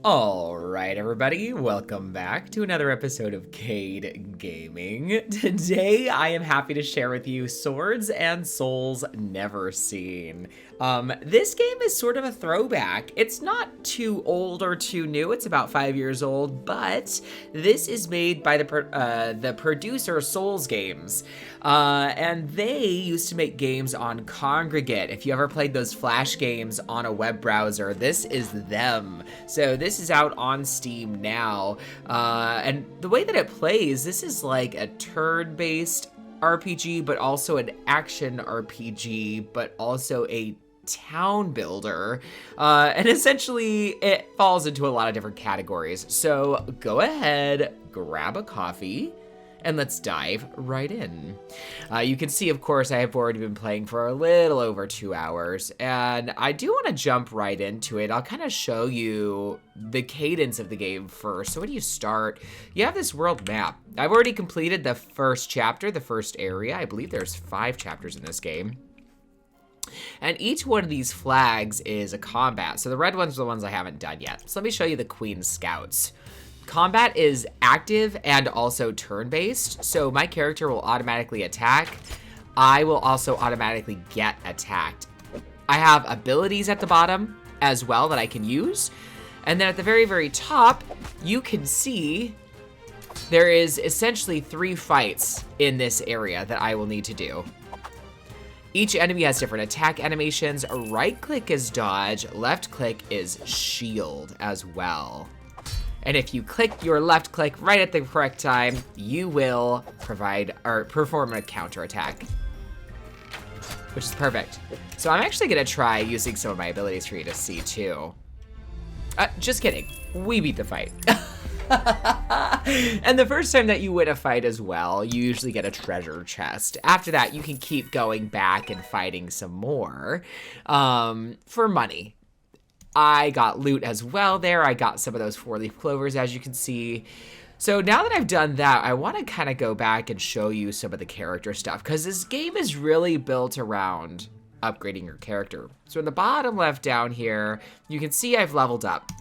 Alright everybody, welcome back to another episode of Caydgaming. Today I am happy to share with you Swords and Souls Neverseen. This game is sort of a throwback. It's not too old or too new, it's about 5 years old, but this is made by the producer Souls Games. And they used to make games on Kongregate. If you ever played those Flash games on a web browser, this is them. So this is out on Steam now. And the way that it plays, this is like a turn-based RPG, but also an action RPG, but also a town builder. And essentially, it falls into a lot of different categories. So go ahead, grab a coffee, and let's dive right in. You can see, of course, I have already been playing for a little over 2 hours, and I do want to jump right into it. I'll kind of show you the cadence of the game first. So when you start, you have this world map. I've already completed the first chapter, the first area. I believe there's 5 chapters in this game. And each one of these flags is a combat. So the red ones are the ones I haven't done yet. So let me show you the Queen Scouts. Combat is active and also turn-based, so my character will automatically attack. I will also automatically get attacked. I have abilities at the bottom as well that I can use. And then at the very, very top, you can see there is essentially 3 fights in this area that I will need to do. Each enemy has different attack animations. Right-click is dodge, left-click is shield as well. And if you click your left click right at the correct time, you will perform a counter attack, which is perfect. So I'm actually gonna try using some of my abilities for you to see too. Just kidding, we beat the fight. And the first time that you win a fight as well, you usually get a treasure chest. After that, you can keep going back and fighting some more for money. I got loot as well there. I got some of those 4-leaf clovers, as you can see. So now that I've done that, I want to kind of go back and show you some of the character stuff, because this game is really built around upgrading your character. So in the bottom left down here, you can see I've leveled up.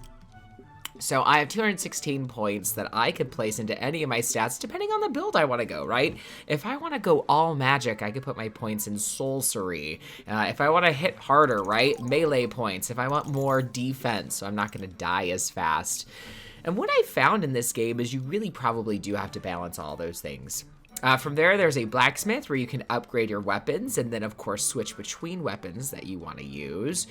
So I have 216 points that I could place into any of my stats depending on the build I want to go, right? If I want to go all magic, I could put my points in sorcery. If I want to hit harder, right? Melee points. If I want more defense, so I'm not going to die as fast. And what I found in this game is you really probably do have to balance all those things. From there, there's a blacksmith where you can upgrade your weapons and then, of course, switch between weapons that you want to use.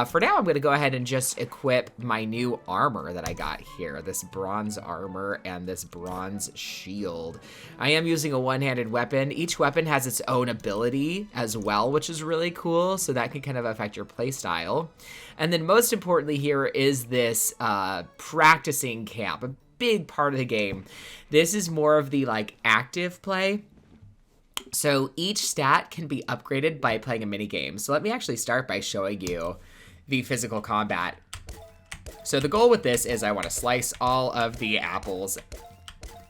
For now, I'm going to go ahead and just equip my new armor that I got here, this bronze armor and this bronze shield. I am using a one-handed weapon. Each weapon has its own ability as well, which is really cool, so that can kind of affect your playstyle. And then most importantly here is this practicing camp, a big part of the game. This is more of the like active play. So each stat can be upgraded by playing a mini game. So let me actually start by showing you the physical combat. So the goal with this is I want to slice all of the apples.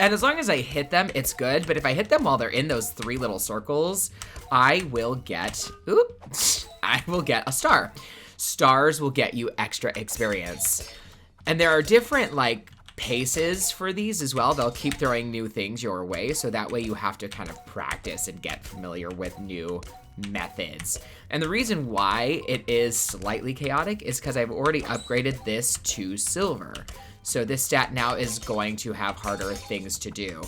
And as long as I hit them, it's good. But if I hit them while they're in those 3 little circles, I will get a star. Stars will get you extra experience. And there are different like paces for these as well. They'll keep throwing new things your way, so that way you have to kind of practice and get familiar with new methods. And the reason why it is slightly chaotic is because I've already upgraded this to silver. So this stat now is going to have harder things to do.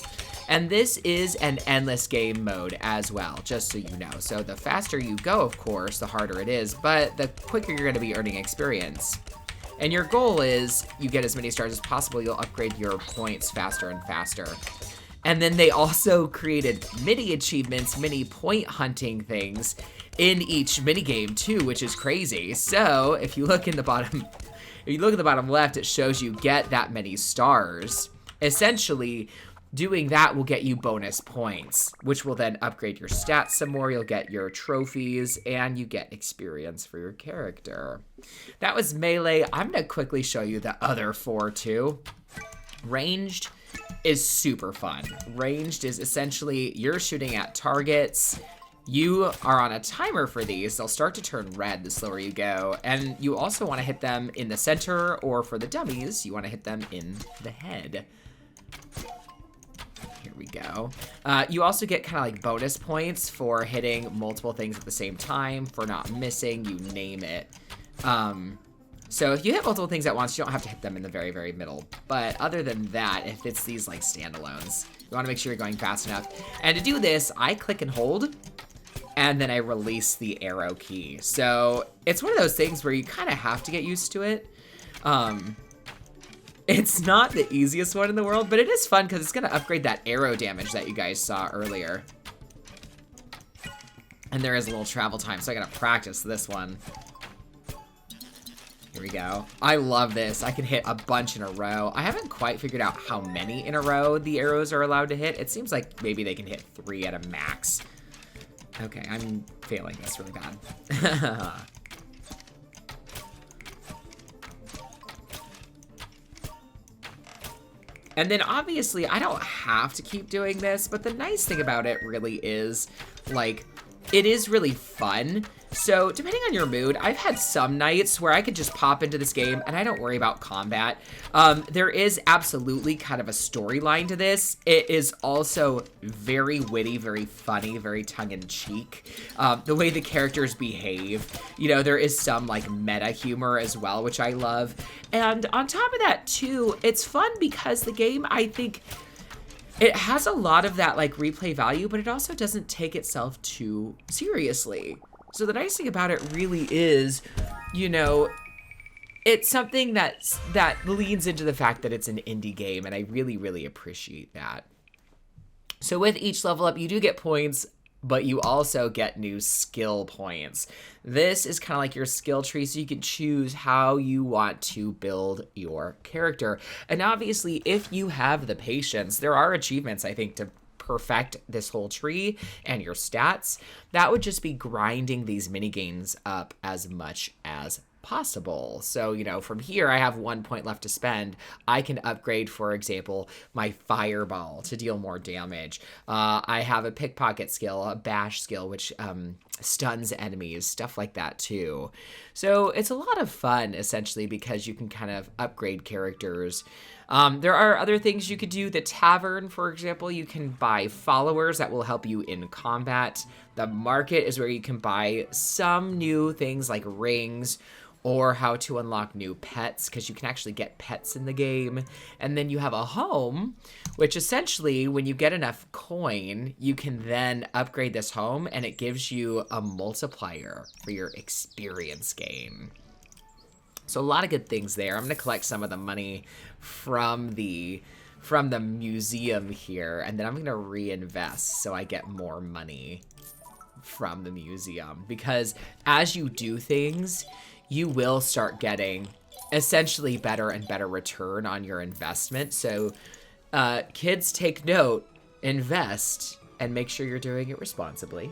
And this is an endless game mode as well, just so you know. So the faster you go, of course, the harder it is, but the quicker you're going to be earning experience. And your goal is you get as many stars as possible, you'll upgrade your points faster and faster. And then they also created mini achievements, mini point hunting things in each mini game too, which is crazy. So if you look in the bottom, if you look at the bottom left, it shows you get that many stars. Essentially, doing that will get you bonus points, which will then upgrade your stats some more. You'll get your trophies, and you get experience for your character. That was melee. I'm going to quickly show you the other 4 too. Ranged is super fun. Ranged is essentially you're shooting at targets. You are on a timer for these. They'll start to turn red the slower you go. And you also want to hit them in the center, or for the dummies, you want to hit them in the head. Here we go. You also get kind of like bonus points for hitting multiple things at the same time, for not missing, you name it. So if you hit multiple things at once, you don't have to hit them in the very, very middle. But other than that, if it's these like standalones, you want to make sure you're going fast enough. And to do this, I click and hold, and then I release the arrow key. So it's one of those things where you kind of have to get used to it. It's not the easiest one in the world, but it is fun because it's going to upgrade that arrow damage that you guys saw earlier. And there is a little travel time, so I got to practice this one. Here we go. I love this. I can hit a bunch in a row. I haven't quite figured out how many in a row the arrows are allowed to hit. It seems like maybe they can hit 3 at a max. Okay, I'm failing this really bad. And then obviously I don't have to keep doing this, but the nice thing about it really is, like, it is really fun. So depending on your mood, I've had some nights where I could just pop into this game and I don't worry about combat. There is absolutely kind of a storyline to this. It is also very witty, very funny, very tongue-in-cheek. The way the characters behave, you know, there is some like meta humor as well, which I love. And on top of that too, it's fun because the game, I think, it has a lot of that like replay value, but it also doesn't take itself too seriously. So the nice thing about it really is, you know, it's something that leans into the fact that it's an indie game, and I really, really appreciate that. So with each level up, you do get points, but you also get new skill points. This is kind of like your skill tree, so you can choose how you want to build your character. And obviously, if you have the patience, there are achievements, I think, to perfect this whole tree and your stats. That would just be grinding these mini games up as much as possible. So, you know, from here, I have 1 point left to spend. I can upgrade, for example, my fireball to deal more damage. I have a pickpocket skill, a bash skill, which stuns enemies, stuff like that too. So it's a lot of fun, essentially, because you can kind of upgrade characters. There are other things you could do. The tavern, for example, you can buy followers that will help you in combat. The market is where you can buy some new things like rings, or how to unlock new pets, because you can actually get pets in the game. And then you have a home, which essentially, when you get enough coin, you can then upgrade this home, and it gives you a multiplier for your experience gain. So a lot of good things there. I'm going to collect some of the money from the museum here, and then I'm going to reinvest so I get more money from the museum. Because as you do things, you will start getting essentially better and better return on your investment. So kids, take note, invest, and make sure you're doing it responsibly.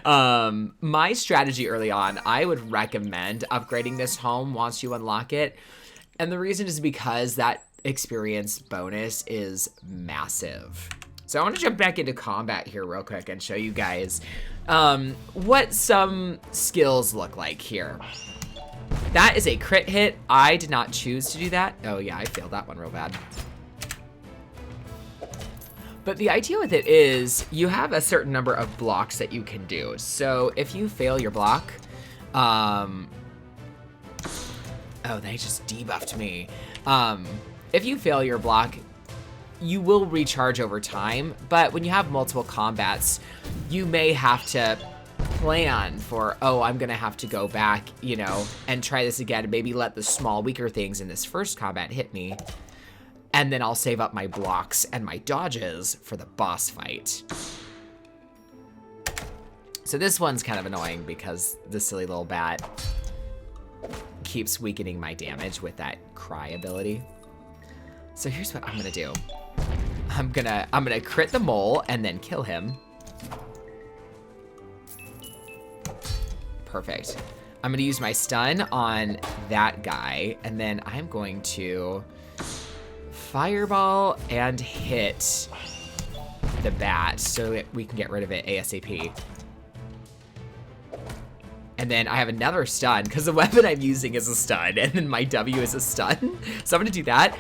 My strategy early on, I would recommend upgrading this home once you unlock it. And the reason is because that experience bonus is massive. So I want to jump back into combat here real quick and show you guys what some skills look like here. That is a crit hit. I did not choose to do that. Oh yeah, I failed that one real bad. But the idea with it is you have a certain number of blocks that you can do. So if you fail your block, oh, they just debuffed me. If you fail your block, you will recharge over time, but when you have multiple combats, you may have to plan for, oh, I'm gonna have to go back, you know, and try this again, and maybe let the small, weaker things in this first combat hit me, and then I'll save up my blocks and my dodges for the boss fight. So this one's kind of annoying because the silly little bat keeps weakening my damage with that cry ability. So here's what I'm gonna do. I'm gonna crit the mole and then kill him. Perfect. I'm gonna use my stun on that guy, and then I'm going to fireball and hit the bat so that we can get rid of it ASAP. And then I have another stun, because the weapon I'm using is a stun, and then my W is a stun. So I'm going to do that.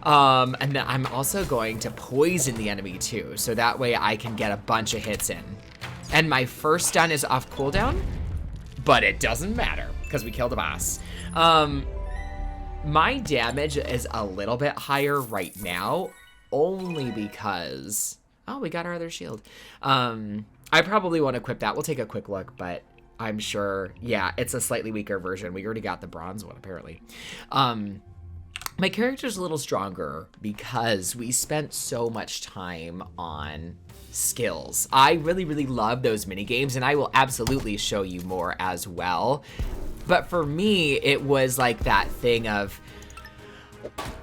And then I'm also going to poison the enemy too, so that way I can get a bunch of hits in. And my first stun is off cooldown, but it doesn't matter, because we killed the boss. My damage is a little bit higher right now, only because... Oh, we got our other shield. I probably won't equip that. We'll take a quick look, but... I'm sure, yeah, it's a slightly weaker version. We already got the bronze one, apparently. My character's a little stronger because we spent so much time on skills. I really, really love those minigames, and I will absolutely show you more as well. But for me, it was like that thing of,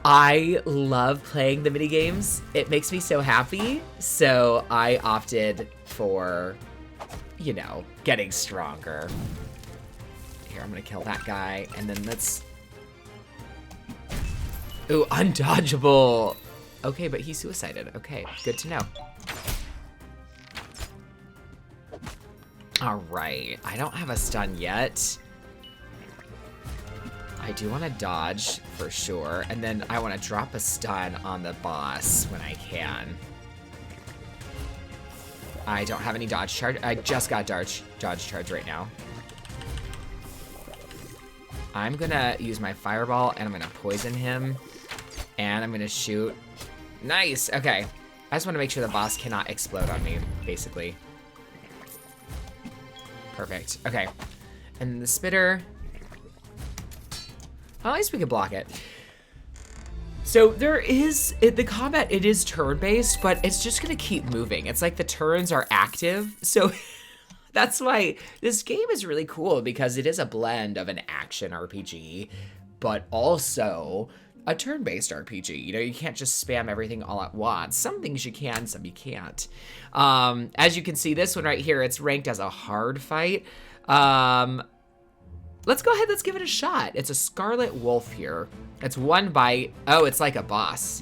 I love playing the minigames. It makes me so happy, so I opted for... you know, getting stronger. Here, I'm gonna kill that guy, and then let's... Ooh, undodgeable! Okay, but he suicided. Okay, good to know. Alright, I don't have a stun yet. I do want to dodge, for sure, and then I want to drop a stun on the boss when I can. I don't have any dodge charge. I just got dodge charge right now. I'm gonna use my fireball, and I'm gonna poison him, and I'm gonna shoot. Nice, okay. I just wanna make sure the boss cannot explode on me, basically. Perfect, okay. And the spitter. Well, at least we can block it. So there is, the combat, it is turn-based, but it's just gonna keep moving. It's like the turns are active, so that's why this game is really cool, because it is a blend of an action RPG, but also a turn-based RPG. You know, you can't just spam everything all at once. Some things you can, some you can't. As you can see, this one right here, it's ranked as a hard fight. Let's go ahead, let's give it a shot. It's a Scarlet Wolf here. It's one bite. Oh, it's like a boss.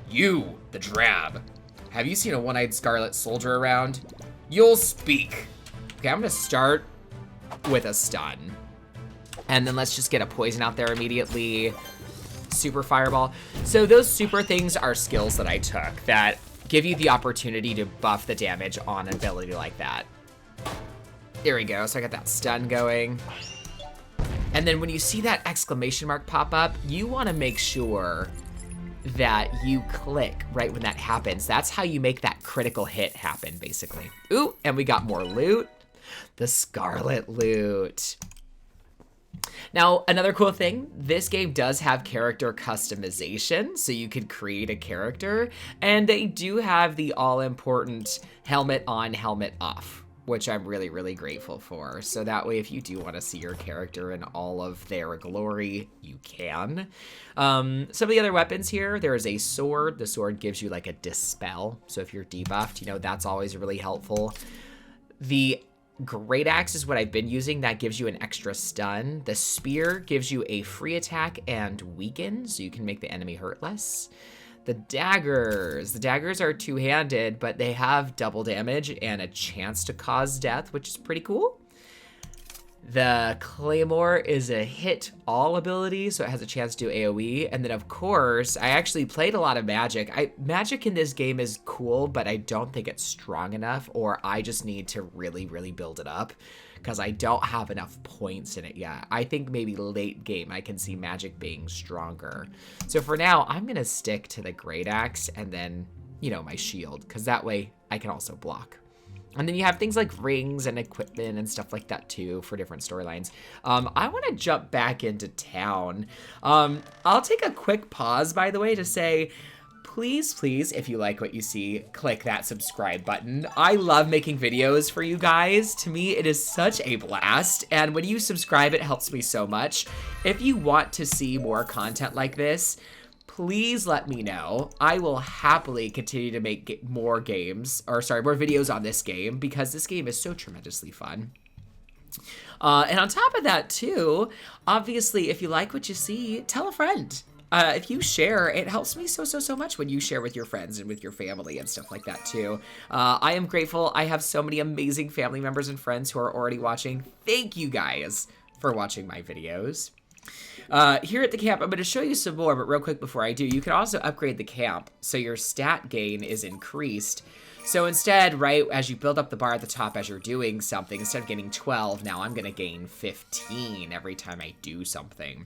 You, the drab. Have you seen a one-eyed Scarlet Soldier around? You'll speak. Okay, I'm gonna start with a stun. And then let's just get a poison out there immediately. Super fireball. So those super things are skills that I took that give you the opportunity to buff the damage on an ability like that. There we go, so I got that stun going. And then when you see that exclamation mark pop up, you wanna make sure that you click right when that happens. That's how you make that critical hit happen, basically. Ooh, and we got more loot. The Scarlet loot. Now, another cool thing, this game does have character customization, so you could create a character, and they do have the all-important helmet on, helmet off, which I'm really, really grateful for. So that way, if you do want to see your character in all of their glory, you can. Some of the other weapons here, there is a sword. The sword gives you like a dispel. So if you're debuffed, you know, that's always really helpful. The great axe is what I've been using. That gives you an extra stun. The spear gives you a free attack and weaken, so you can make the enemy hurt less. The daggers are two-handed, but they have double damage and a chance to cause death, which is pretty cool. The claymore is a hit all ability, so it has a chance to do AoE. And then of course, I actually played a lot of magic. Magic in this game is cool, but I don't think it's strong enough, or I just need to really, really build it up, because I don't have enough points in it yet. I think maybe late game I can see magic being stronger. So for now, I'm gonna stick to the great axe and then, you know, my shield, because that way I can also block. And then you have things like rings and equipment and stuff like that too for different storylines. I want to jump back into town. I'll take a quick pause, by the way, to say, please, if you like what you see, click that subscribe button. I love making videos for you guys. To me, it is such a blast. And when you subscribe, it helps me so much. If you want to see more content like this, please let me know. I will happily continue to make more videos on this game, because this game is so tremendously fun. And on top of that too, obviously, if you like what you see, tell a friend. if you share, it helps me so much when you share with your friends and with your family and stuff like that too. I am grateful. I have so many amazing family members and friends who are already watching. Thank you guys for watching my videos. Here at the camp, I'm going to show you some more, but real quick before I do, you can also upgrade the camp so your stat gain is increased. So instead, right, as you build up the bar at the top as you're doing something, instead of getting 12, now I'm going to gain 15 every time I do something.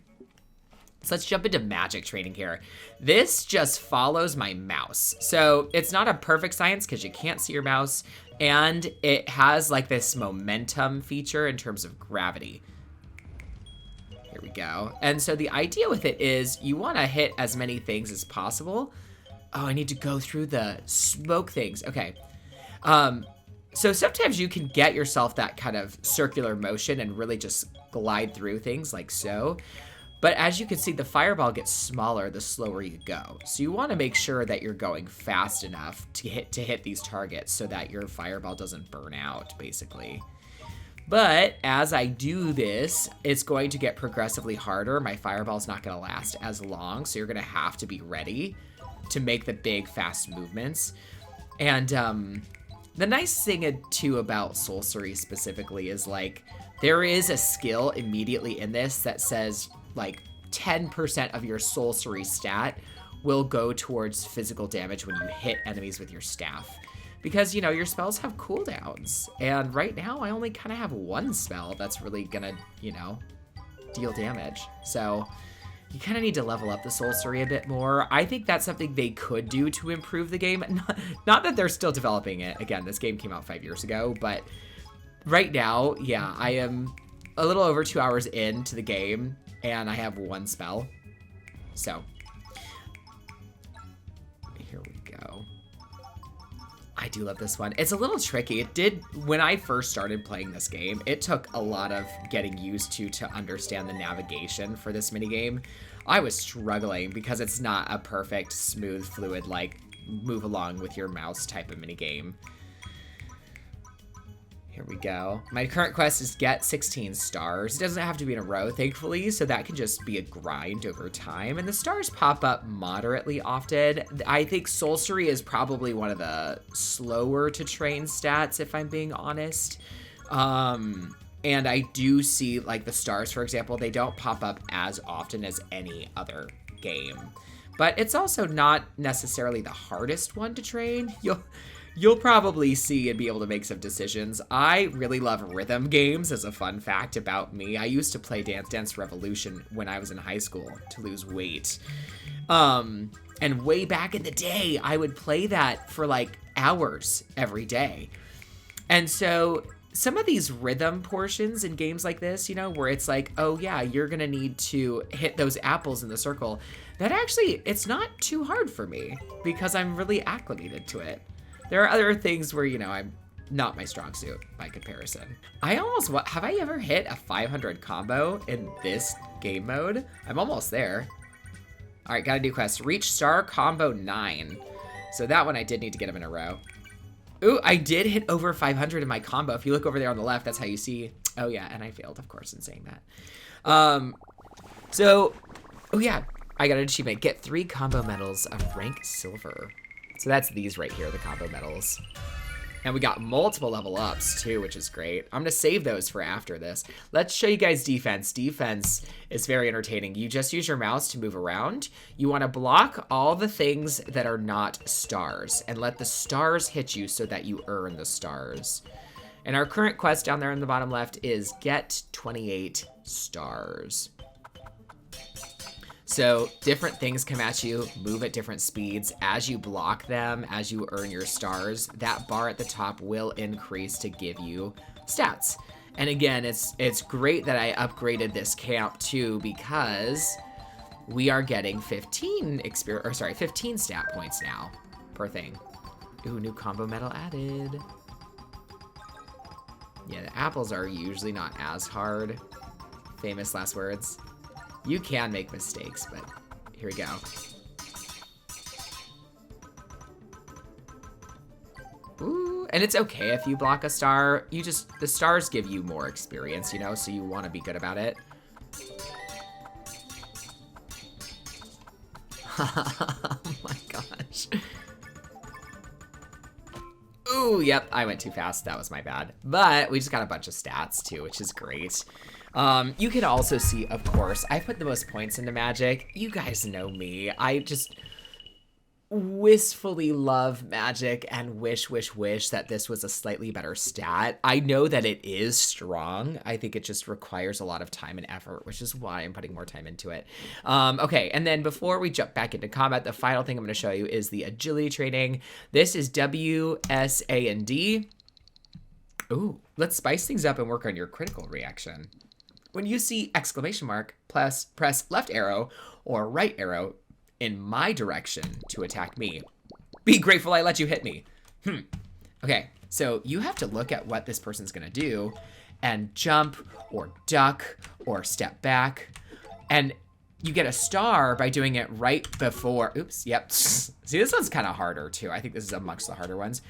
So let's jump into magic training here. This just follows my mouse. So it's not a perfect science because you can't see your mouse, and it has like this momentum feature in terms of gravity. Here we go. And so the idea with it is you want to hit as many things as possible. Oh, I need to go through the smoke things. Okay. So sometimes you can get yourself that kind of circular motion and really just glide through things like so. But as you can see, the fireball gets smaller the slower you go. So you want to make sure that you're going fast enough to hit these targets so that your fireball doesn't burn out, basically. But as I do this, it's going to get progressively harder. My fireball's not going to last as long, so you're going to have to be ready to make the big, fast movements. And the nice thing, too, about sorcery specifically is, like, there is a skill immediately in this that says, like, 10% of your sorcery stat will go towards physical damage when you hit enemies with your staff. Because, you know, your spells have cooldowns. And right now, I only kind of have one spell that's really gonna, you know, deal damage. So you kind of need to level up the sorcery a bit more. I think that's something they could do to improve the game. Not that they're still developing it. Again, this game came out 5 years ago. But right now, yeah, I am a little over 2 hours into the game. And I have one spell. So here we go. I do love this one. It's a little tricky. It did, when I first started playing this game, it took a lot of getting used to understand the navigation for this minigame. I was struggling because it's not a perfect, smooth, fluid, like, move along with your mouse type of minigame. Here we go. My current quest is get 16 stars. It doesn't have to be in a row, thankfully, so that can just be a grind over time. And the stars pop up moderately often. I think sorcery is probably one of the slower to train stats, if I'm being honest. And I do see, like, the stars, for example, they don't pop up as often as any other game. But it's also not necessarily the hardest one to train. You'll probably see and be able to make some decisions. I really love rhythm games as a fun fact about me. I used to play Dance Dance Revolution when I was in high school to lose weight. And way back in the day, I would play that for like hours every day. And so some of these rhythm portions in games like this, you know, where it's like, oh yeah, you're gonna need to hit those apples in the circle. That actually, it's not too hard for me because I'm really acclimated to it. There are other things where, you know, I'm not my strong suit by comparison. Have I ever hit a 500 combo in this game mode? I'm almost there. All right, got a new quest. Reach star combo 9. So that one I did need to get them in a row. Ooh, I did hit over 500 in my combo. If you look over there on the left, that's how you see. Oh yeah, and I failed, of course, in saying that. Oh yeah, I got an achievement. Get 3 combo medals of rank silver. So that's these right here, the combo medals. And we got multiple level ups too, which is great. I'm gonna save those for after this. Let's show you guys defense. Defense is very entertaining. You just use your mouse to move around. You wanna block all the things that are not stars and let the stars hit you so that you earn the stars. And our current quest down there in the bottom left is get 28 stars. So different things come at you, move at different speeds. As you block them, as you earn your stars, that bar at the top will increase to give you stats. And again, it's great that I upgraded this camp too, because we are getting 15 stat points now per thing. Ooh, new combo medal added. Yeah, the apples are usually not as hard. Famous last words. You can make mistakes, but here we go. Ooh, and it's okay if you block a star. The stars give you more experience, you know, so you want to be good about it. Oh my gosh. Ooh, yep, I went too fast. That was my bad. But we just got a bunch of stats too, which is great. You can also see, of course, I put the most points into Magic. You guys know me. I just wistfully love Magic and wish that this was a slightly better stat. I know that it is strong. I think it just requires a lot of time and effort, which is why I'm putting more time into it. Okay, and then before we jump back into combat, the final thing I'm going to show you is the agility training. This is W, S, A, and D. Ooh, let's spice things up and work on your critical reaction. When you see exclamation mark, press left arrow or right arrow in my direction to attack me. Be grateful I let you hit me. Okay, so you have to look at what this person's gonna do and jump or duck or step back. And you get a star by doing it right before, oops, yep. See, this one's kind of harder too. I think this is amongst the harder ones.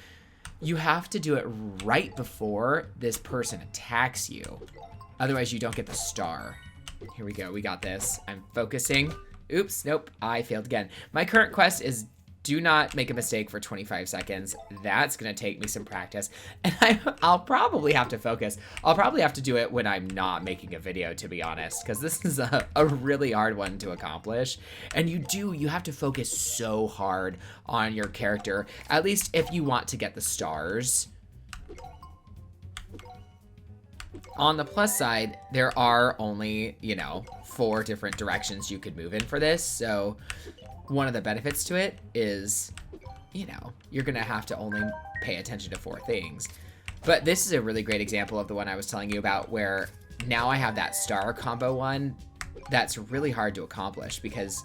You have to do it right before this person attacks you. Otherwise you don't get the star. Here we go, we got this. I'm focusing. Oops, nope, I failed again. My current quest is do not make a mistake for 25 seconds. That's gonna take me some practice. And I'll probably have to focus. I'll probably have to do it when I'm not making a video, to be honest, because this is a really hard one to accomplish. And you have to focus so hard on your character, at least if you want to get the stars. On the plus side, there are only, 4 different directions you could move in for this. So one of the benefits to it is, you're going to have to only pay attention to 4 things. But this is a really great example of the one I was telling you about where now I have that star combo one that's really hard to accomplish because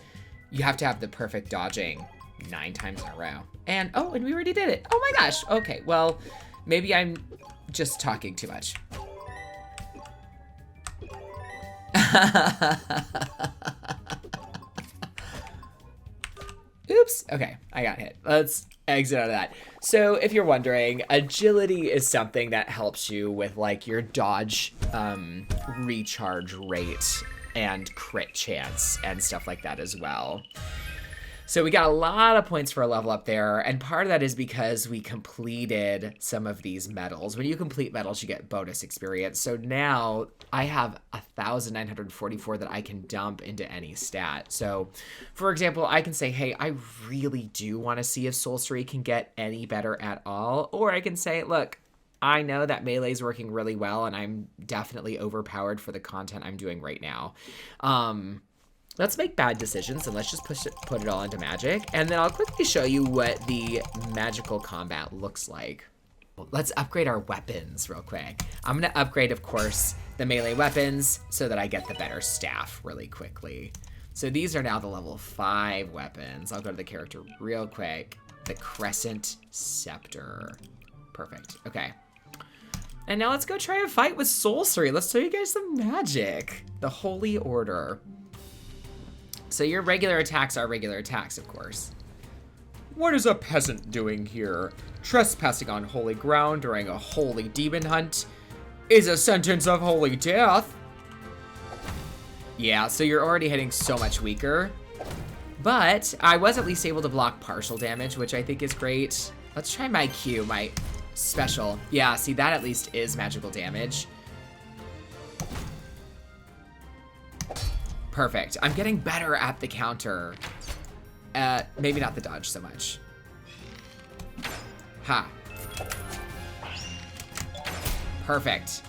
you have to have the perfect dodging 9 times in a row. And we already did it. Oh my gosh. Okay, well, maybe I'm just talking too much. Oops. Okay, I got hit. Let's exit out of that. So if you're wondering, agility is something that helps you with like your dodge recharge rate and crit chance and stuff like that as well. So we got a lot of points for a level up there, and part of that is because we completed some of these medals. When you complete medals, you get bonus experience. So now I have 1,944 that I can dump into any stat. So, for example, I can say, hey, I really do want to see if Sorcery can get any better at all. Or I can say, look, I know that melee is working really well, and I'm definitely overpowered for the content I'm doing right now. Let's make bad decisions and let's just put it all into Magic. And then I'll quickly show you what the magical combat looks like. Let's upgrade our weapons real quick. I'm gonna upgrade, of course, the melee weapons so that I get the better staff really quickly. So these are now the level 5 weapons. I'll go to the character real quick. The Crescent Scepter. Perfect, okay. And now let's go try a fight with Sorcery. Let's show you guys some magic. The Holy Order. So your regular attacks are regular attacks, of course. What is a peasant doing here? Trespassing on holy ground during a holy demon hunt is a sentence of holy death. Yeah, so you're already hitting so much weaker. But I was at least able to block partial damage, which I think is great. Let's try my Q, my special. Yeah, see, that at least is magical damage. Perfect. I'm getting better at the counter. Maybe not the dodge so much. Ha. Perfect.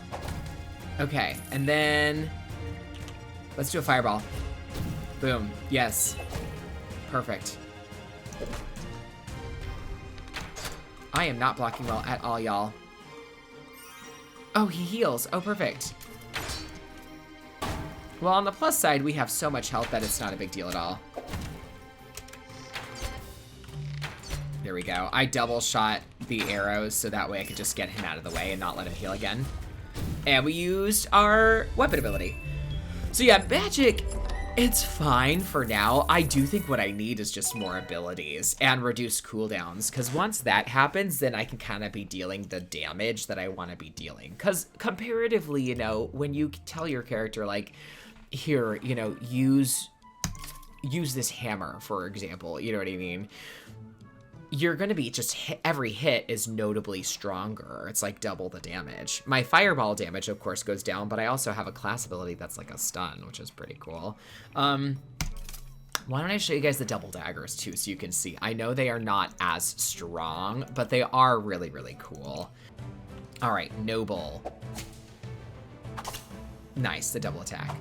Okay, and then let's do a fireball. Boom. Yes. Perfect. I am not blocking well at all, y'all. Oh, he heals. Oh, perfect. Well, on the plus side, we have so much health that it's not a big deal at all. There we go. I double shot the arrows so that way I could just get him out of the way and not let him heal again. And we used our weapon ability. So yeah, magic, it's fine for now. I do think what I need is just more abilities and reduced cooldowns, because once that happens, then I can kind of be dealing the damage that I want to be dealing. Because comparatively, when you tell your character, like, here, use use this hammer, for example, you know what I mean? You're going to be just every hit is notably stronger. It's like double the damage. My fireball damage, of course, goes down, but I also have a class ability that's like a stun, which is pretty cool. Why don't I show you guys the double daggers too, so you can see. I know they are not as strong, but they are really, really cool. All right, noble. Nice, the double attack.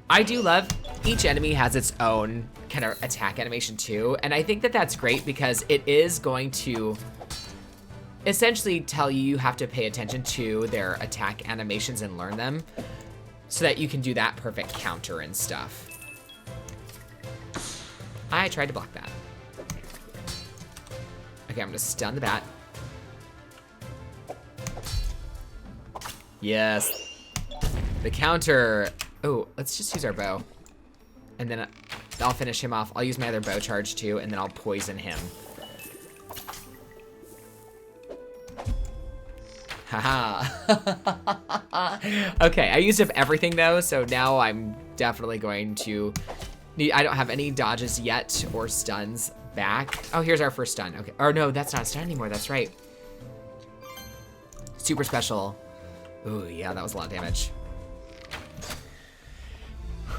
I do love each enemy has its own kind of attack animation too, and I think that that's great because it is going to essentially tell you have to pay attention to their attack animations and learn them so that you can do that perfect counter and stuff. I tried to block that. Okay, I'm gonna stun the bat. Yes. The counter. Oh, let's just use our bow. And then I'll finish him off. I'll use my other bow charge too, and then I'll poison him. Haha. Okay, I used up everything though, so now I'm definitely going to need, I don't have any dodges yet or stuns back. Oh, here's our first stun. Okay. Or no, that's not a stun anymore. That's right. Super special. Ooh, yeah, that was a lot of damage.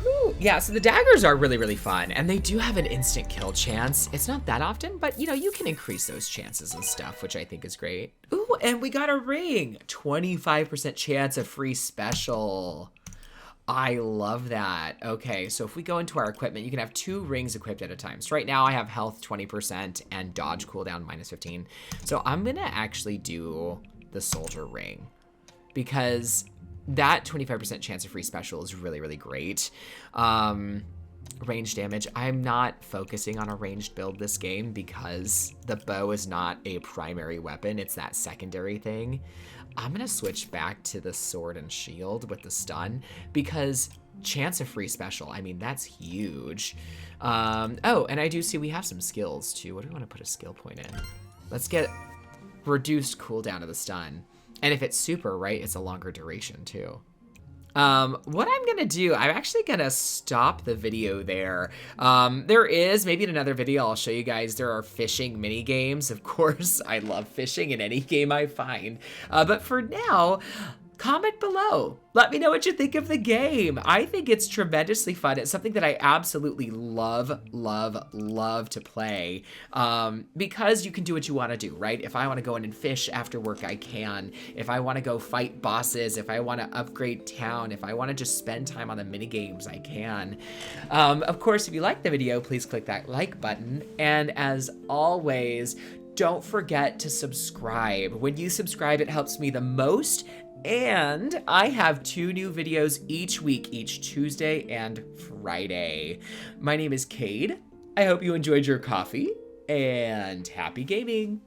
Whew. Yeah, so the daggers are really, really fun, and they do have an instant kill chance. It's not that often, but, you know, you can increase those chances and stuff, which I think is great. Ooh, and we got a ring. 25% chance of free special. I love that. Okay, so if we go into our equipment, you can have 2 rings equipped at a time. So right now I have health 20% and dodge cooldown -15. So I'm gonna actually do the soldier ring because that 25% chance of free special is really, really great. Range damage. I'm not focusing on a ranged build this game because the bow is not a primary weapon. It's that secondary thing. I'm going to switch back to the sword and shield with the stun because chance of free special, I mean, that's huge. Oh, and I do see we have some skills too. What do we want to put a skill point in? Let's get reduced cooldown of the stun. And if it's super, right, it's a longer duration too. What I'm gonna do, I'm actually gonna stop the video there. There is, maybe in another video, I'll show you guys, there are fishing mini games. Of course, I love fishing in any game I find. But for now, comment below. Let me know what you think of the game. I think it's tremendously fun. It's something that I absolutely love, love, love to play because you can do what you want to do, right? If I want to go in and fish after work, I can. If I want to go fight bosses, if I want to upgrade town, if I want to just spend time on the mini games, I can. Of course, if you liked the video, please click that like button. And as always, don't forget to subscribe. When you subscribe, it helps me the most. And I have 2 new videos each week, each Tuesday and Friday. My name is Cade. I hope you enjoyed your coffee, and happy gaming.